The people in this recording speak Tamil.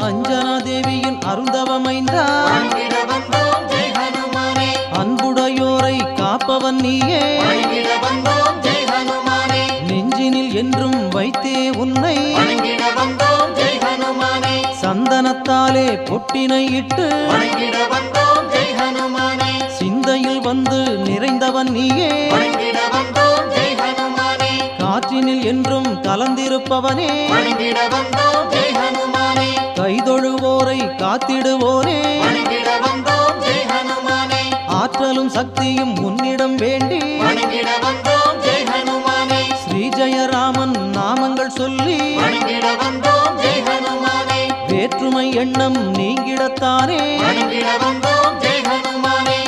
அஞ்சனா தேவியின் அருந்தவமைந்தா வணங்கிட வந்தோம் ஜெய் ஹனுமானே. அன்புடையோரை காப்பவன் நீயே வணங்கிட வந்தோம் ஜெய் ஹனுமானே. நெஞ்சினில் என்றும் வைத்தே உன்னை வணங்கிட வந்தோம் ஜெய் ஹனுமானே. சந்தனத்தாலே பொட்டினை இட்டு வணங்கிட வந்தோம் ஜெய் ஹனுமானே. சிந்தையில் வந்து நிறைந்தவன் நீயே வணங்கிட வந்தோம் ஜெய் ஹனுமானே. காற்றினில் என்றும் கலந்திருப்பவனே வணங்கிட வந்தோம் ஜெய் ஹனுமானே. கைதொழுவோரை காத்திடுவோரே வணங்கிட வந்தோம் ஜெய் ஹனுமானே. ஆற்றலும் சக்தியும் உன்னிடம் வேண்டி வணங்கிட வந்தோம் ஜெய் ஹனுமானே. ஸ்ரீ ஜெயராமன் நாமங்கள் சொல்லி வணங்கிட வந்தோம் ஜெய் ஹனுமானே. வேற்றுமை எண்ணம் நீங்கிடத்தானே வணங்கிட வந்தோம் ஜெய் ஹனுமானே.